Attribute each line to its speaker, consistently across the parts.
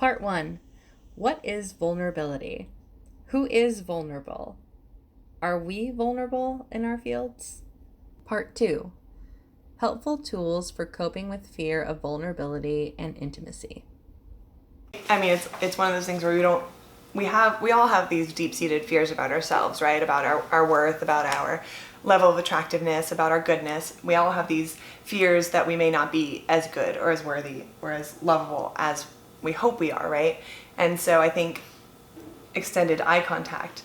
Speaker 1: Part 1. What is vulnerability? Who is vulnerable? Are we vulnerable in our fields? Part 2. Helpful tools for coping with fear of vulnerability and intimacy.
Speaker 2: I mean, it's one of those things where we all have these deep-seated fears about ourselves, right? About our worth, about our level of attractiveness, about our goodness. We all have these fears that we may not be as good or as worthy or as lovable as we hope we are, right? And so I think extended eye contact,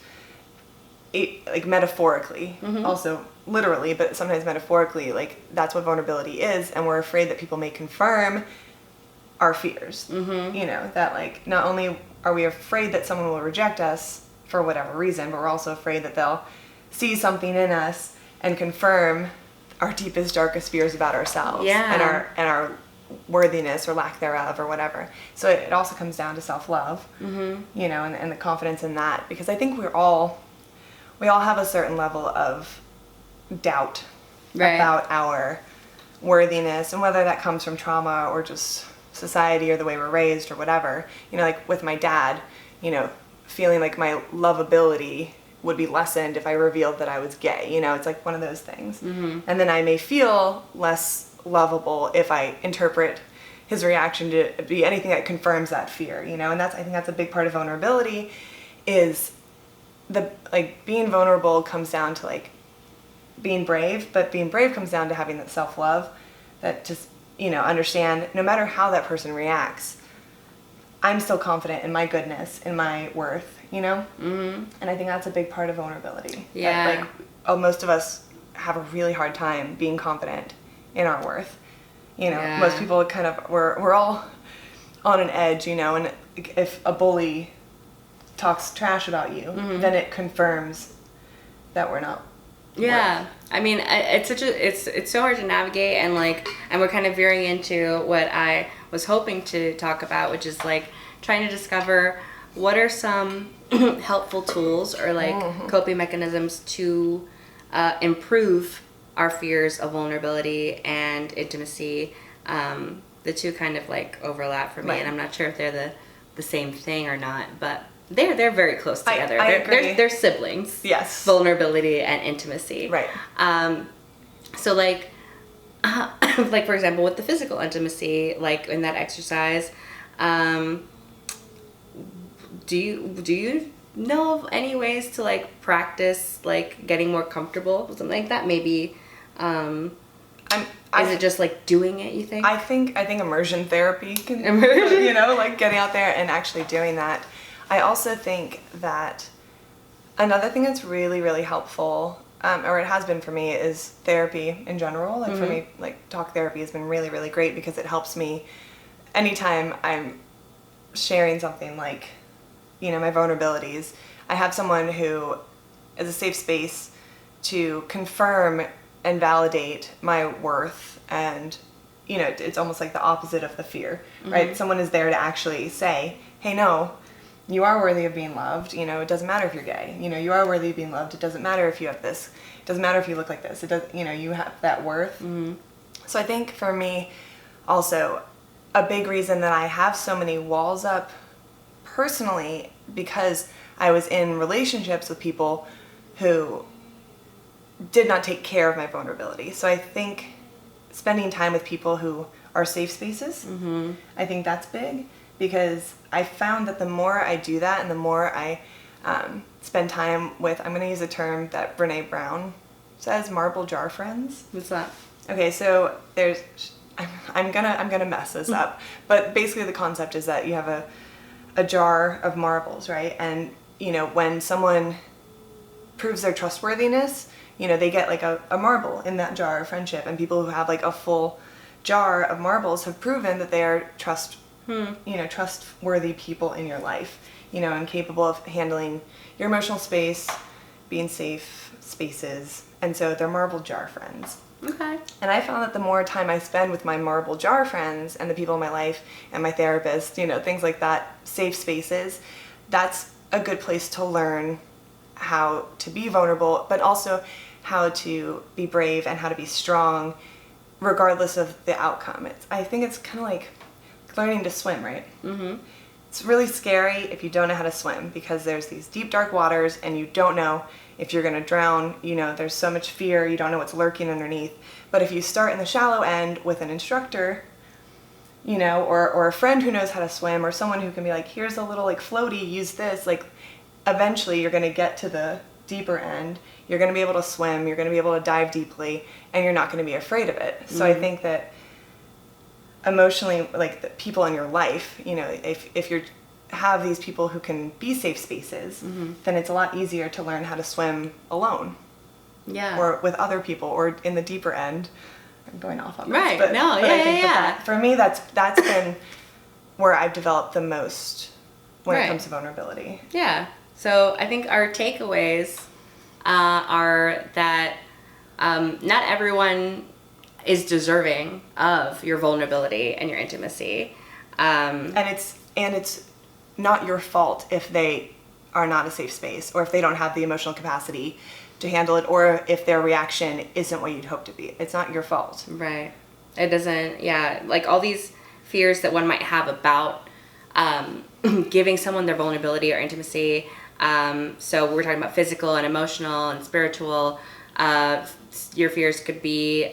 Speaker 2: like metaphorically, also literally, but sometimes metaphorically, like that's what vulnerability is, and we're afraid that people may confirm our fears. You know, that like not only are we afraid that someone will reject us for whatever reason, but we're also afraid that they'll see something in us and confirm our deepest, darkest fears about ourselves and our worthiness or lack thereof or whatever. So it also comes down to self-love, you know, and the confidence in that, because I think we all have a certain level of doubt about our worthiness, and whether that comes from trauma or just society or the way we're raised or whatever. You know, like with my dad, you know, feeling like my lovability would be lessened if I revealed that I was gay. You know, it's like one of those things. And then I may feel less lovable if I interpret his reaction to be anything that confirms that fear, you know. And I think that's a big part of vulnerability, is being vulnerable comes down to like being brave, but being brave comes down to having that self-love that just, you know, understand no matter how that person reacts, I'm still confident in my goodness, in my worth, you know? And I think that's a big part of vulnerability.
Speaker 1: Yeah.
Speaker 2: Most of us have a really hard time being confident in our worth. You know, most people we're all on an edge, you know, and if a bully talks trash about you, then it confirms that we're not worth.
Speaker 1: I mean, it's so hard to navigate, and we're kind of veering into what I was hoping to talk about, which is like trying to discover what are some helpful tools or like coping mechanisms to improve our fears of vulnerability and intimacy. The two kind of like overlap for me, and I'm not sure if they're the same thing or not, but they're very close together.
Speaker 2: I agree.
Speaker 1: They're siblings.
Speaker 2: Yes.
Speaker 1: Vulnerability and intimacy.
Speaker 2: Right.
Speaker 1: So like for example, with the physical intimacy, like in that exercise, do you know of any ways to like practice like getting more comfortable with something like that? Maybe is it just like doing it, you think?
Speaker 2: I think immersion therapy can, you know, like getting out there and actually doing that. I also think that another thing that's really, really helpful, or it has been for me, is therapy in general. Like for me, like talk therapy has been really, really great, because it helps me anytime I'm sharing something like, you know, my vulnerabilities. I have someone who is a safe space to confirm and validate my worth, and, you know, it's almost like the opposite of the fear, right? Someone is there to actually say, hey, no, you are worthy of being loved. You know, it doesn't matter if you're gay. You know, you are worthy of being loved. It doesn't matter if you have this. It doesn't matter if you look like this. It does. You know, you have that worth. So I think for me, also, a big reason that I have so many walls up personally, because I was in relationships with people who did not take care of my vulnerability. So I think spending time with people who are safe spaces, I think that's big. Because I found that the more I do that, and the more I spend time with, I'm going to use a term that Brene Brown says, marble jar friends.
Speaker 1: What's that?
Speaker 2: Okay, so there's, I'm gonna mess this up, but basically the concept is that you have a jar of marbles, right? And, you know, when someone proves their trustworthiness, you know, they get like a marble in that jar of friendship, and people who have like a full jar of marbles have proven that they are trustworthy people in your life, you know, and capable of handling your emotional space, being safe spaces, and so they're marble jar friends.
Speaker 1: Okay.
Speaker 2: And I found that the more time I spend with my marble jar friends and the people in my life and my therapist, you know, things like that, safe spaces, that's a good place to learn how to be vulnerable, but also how to be brave and how to be strong regardless of the outcome. I think it's kind of like learning to swim, right? it's really scary if you don't know how to swim, because there's these deep, dark waters and you don't know if you're going to drown. You know, there's so much fear, you don't know what's lurking underneath. But if you start in the shallow end with an instructor, you know, or a friend who knows how to swim, or someone who can be like, here's a little like floaty, use this, like eventually you're going to get to the deeper end. You're going to be able to swim, you're going to be able to dive deeply, and you're not going to be afraid of it. So I think that emotionally, like the people in your life, you know, if you have these people who can be safe spaces, then it's a lot easier to learn how to swim alone.
Speaker 1: Yeah.
Speaker 2: Or with other people, or in the deeper end. I'm going off on this.
Speaker 1: Right.
Speaker 2: But,
Speaker 1: No,
Speaker 2: but
Speaker 1: yeah,
Speaker 2: I think
Speaker 1: yeah.
Speaker 2: that for me, that's been where I've developed the most when
Speaker 1: Right.
Speaker 2: it comes to vulnerability.
Speaker 1: Yeah. So I think our takeaways are that not everyone is deserving of your vulnerability and your intimacy.
Speaker 2: And it's not your fault if they are not a safe space, or if they don't have the emotional capacity to handle it, or if their reaction isn't what you'd hope to be. It's not your fault.
Speaker 1: Right. It doesn't, yeah, like all these fears that one might have about giving someone their vulnerability or intimacy. So we're talking about physical and emotional and spiritual. Your fears could be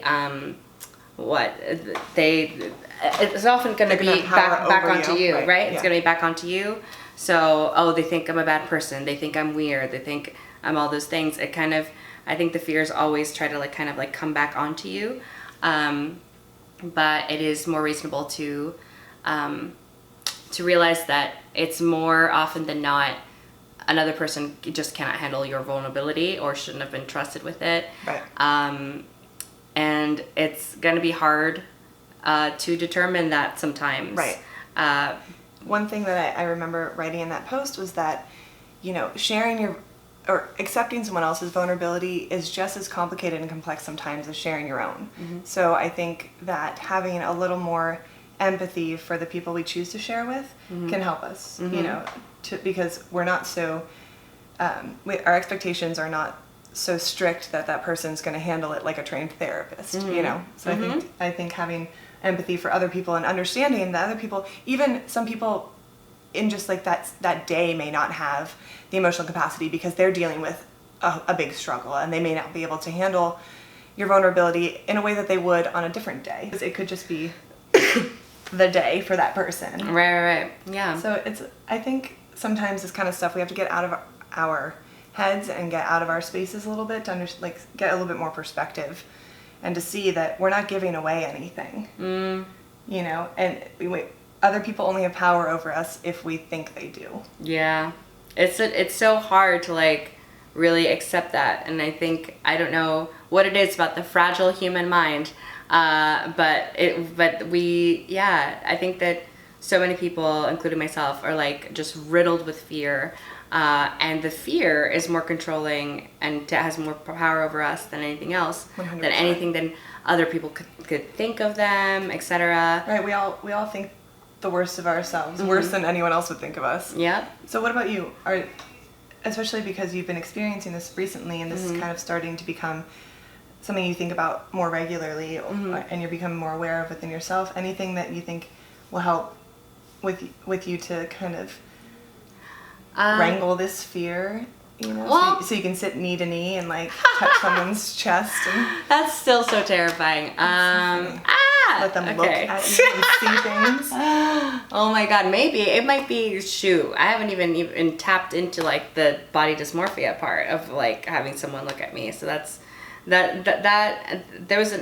Speaker 1: it's often going to be back onto you, right? It's
Speaker 2: Yeah.
Speaker 1: going to be back onto you. So, they think I'm a bad person. They think I'm weird. They think I'm all those things. It kind of, I think the fears always try to kind of come back onto you. But it is more reasonable to realize that it's more often than not another person just cannot handle your vulnerability or shouldn't have been trusted with it.
Speaker 2: Right.
Speaker 1: And it's going to be hard to determine that sometimes.
Speaker 2: Right. One thing that I remember writing in that post was that, you know, or accepting someone else's vulnerability is just as complicated and complex sometimes as sharing your own. So I think that having a little more empathy for the people we choose to share with can help us, you know, because we're not so, our expectations are not so strict that person's going to handle it like a trained therapist, you know. So I think having empathy for other people and understanding that other people, even some people in just like that day, may not have the emotional capacity because they're dealing with a big struggle, and they may not be able to handle your vulnerability in a way that they would on a different day. It could just be the day for that person.
Speaker 1: Right. Yeah.
Speaker 2: So I think sometimes this kind of stuff we have to get out of our heads and get out of our spaces a little bit to get a little bit more perspective, and to see that we're not giving away anything. You know, and other people only have power over us if we think they do. Yeah.
Speaker 1: It's so hard to really accept that, and I don't know what it is about the fragile human mind, but I think that so many people, including myself, are just riddled with fear, and the fear is more controlling and has more power over us than anything else,
Speaker 2: 100%.
Speaker 1: than anything than other people could think of them, etc.
Speaker 2: Right. We all think the worst of ourselves, worse than anyone else would think of us.
Speaker 1: Yeah.
Speaker 2: So what about you? Especially because you've been experiencing this recently, and this is kind of starting to become something you think about more regularly, and you're becoming more aware of within yourself. Anything that you think will help with you to kind of wrangle this fear, you know,
Speaker 1: well,
Speaker 2: so you can sit knee to knee and touch someone's chest and
Speaker 1: that's still so terrifying.
Speaker 2: let them look at you and see things.
Speaker 1: Oh my god, maybe it might be I haven't even tapped into the body dysmorphia part of having someone look at me. So that's that there was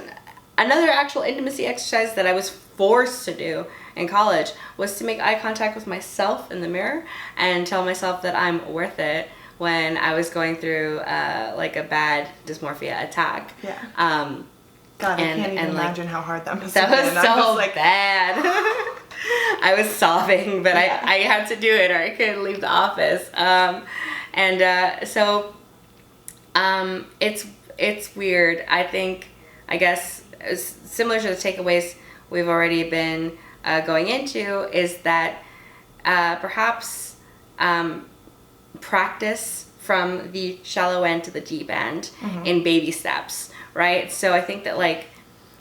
Speaker 1: another actual intimacy exercise that I was forced to do in college, was to make eye contact with myself in the mirror and tell myself that I'm worth it when I was going through a bad dysmorphia attack.
Speaker 2: Yeah. God, I can't even imagine how hard that must
Speaker 1: have been. That was so bad. I was sobbing, but I had to do it or I couldn't leave the office. So it's weird. I guess similar to the takeaways we've already been going into, is that perhaps practice from the shallow end to the deep end in baby steps, right? So I think that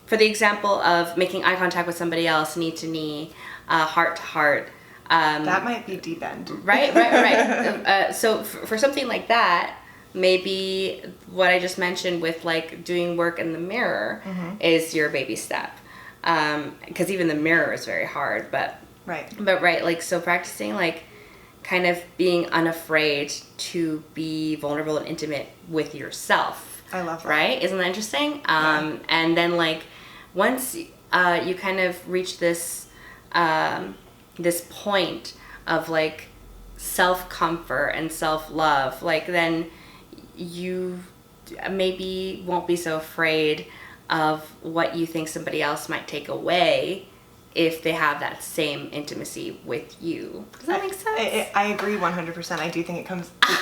Speaker 1: for the example of making eye contact with somebody else, knee to knee, heart to heart,
Speaker 2: That might be deep end.
Speaker 1: Right. So for something like that, maybe what I just mentioned with like doing work in the mirror is your baby step. Because even the mirror is very hard, but like, so practicing like kind of being unafraid to be vulnerable and intimate with yourself.
Speaker 2: I love that.
Speaker 1: Right? Isn't that interesting? And then like once you kind of reach this this point of like self-comfort and self-love, like then you maybe won't be so afraid of what you think somebody else might take away if they have that same intimacy with you. Does that make sense?
Speaker 2: I agree 100%. I do think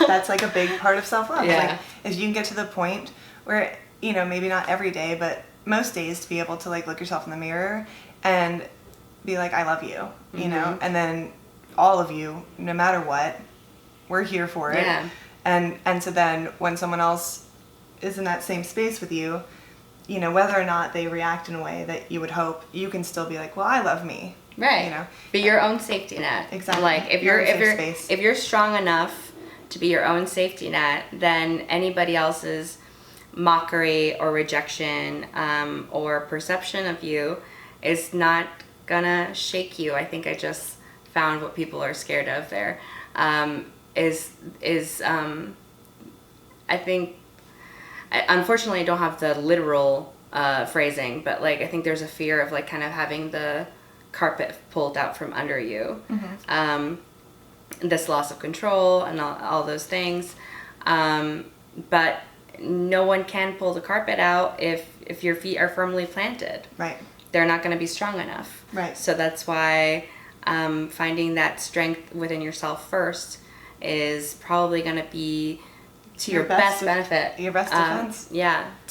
Speaker 2: that's like a big part of self-love. Like, if you can get to the point where, you know, maybe not every day, but most days, to be able to like look yourself in the mirror and be like, I love you, you know, and then all of you, no matter what, we're here for it. And so then when someone else is in that same space with you, you know, whether or not they react in a way that you would hope, you can still be like, well, I love me.
Speaker 1: Right.
Speaker 2: You know,
Speaker 1: be your own safety net.
Speaker 2: Exactly.
Speaker 1: Like if you're strong enough to be your own safety net, then anybody else's mockery or rejection or perception of you is not gonna shake you. I think I just found what people are scared of there. I think, unfortunately, I don't have the literal phrasing, but like I think there's a fear of like kind of having the carpet pulled out from under you. This loss of control and all those things. But no one can pull the carpet out if your feet are firmly planted.
Speaker 2: Right.
Speaker 1: They're not going to be strong enough.
Speaker 2: Right.
Speaker 1: So that's why finding that strength within yourself first is probably going to be to your best benefit.
Speaker 2: Your best defense.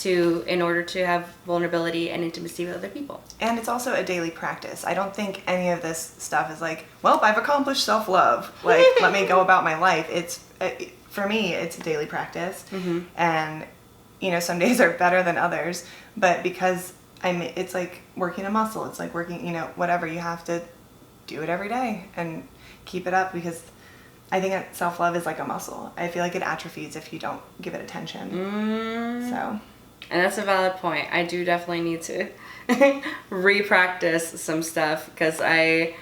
Speaker 1: In order to have vulnerability and intimacy with other people.
Speaker 2: And it's also a daily practice. I don't think any of this stuff is like, well, I've accomplished self-love. Like, let me go about my life. It's for me, it's a daily practice. And, you know, some days are better than others. But because it's like working a muscle. It's like working, you know, whatever. You have to do it every day and keep it up, because I think that self-love is like a muscle. I feel like it atrophies if you don't give it attention. So.
Speaker 1: And that's a valid point. I do definitely need to re-practice some stuff, because I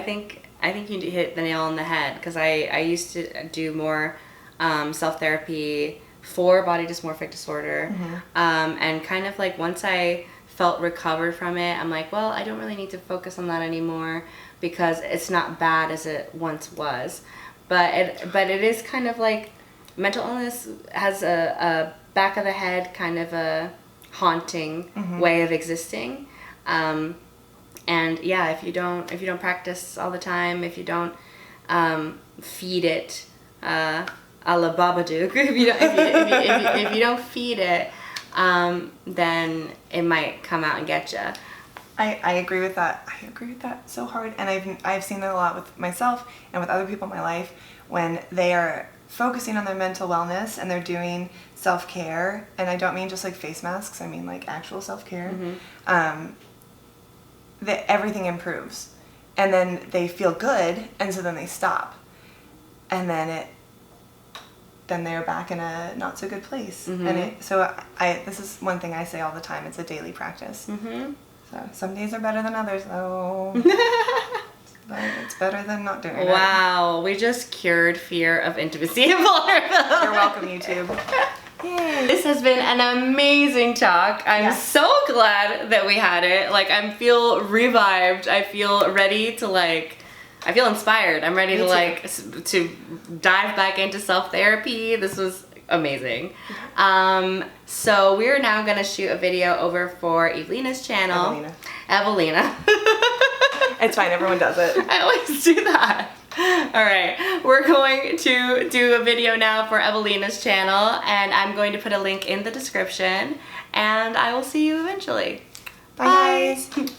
Speaker 1: think you hit the nail on the head, because I used to do more self-therapy for body dysmorphic disorder, and kind of like once I felt recovered from it, I'm like, well, I don't really need to focus on that anymore, because it's not bad as it once was. But it is kind of like mental illness has a back of the head kind of a haunting way of existing. And yeah, if you don't practice all the time, if you don't feed it a la Babadook, if you don't feed it, then it might come out and get you.
Speaker 2: I agree with that. I agree with that so hard. And I've seen that a lot with myself and with other people in my life, when they are focusing on their mental wellness and they're doing self-care. And I don't mean just like face masks. I mean like actual self-care. That everything improves. And then they feel good. And so then they stop. And then they're back in a not so good place. And this is one thing I say all the time. It's a daily practice. So some days are better than others, though. But it's better than not doing it.
Speaker 1: Wow, we just cured fear of intimacy and vulnerability.
Speaker 2: You're welcome, YouTube.
Speaker 1: Yay. This has been an amazing talk. I'm so glad that we had it. Like, I feel revived. I feel ready to I feel inspired. I'm ready to dive back into self-therapy. This was amazing. So we're now gonna shoot a video over for Eveleena's channel. Eveleena.
Speaker 2: It's fine, everyone does it.
Speaker 1: I always do that. All right, we're going to do a video now for Eveleena's channel, and I'm going to put a link in the description, and I will see you eventually.
Speaker 2: Bye. Guys.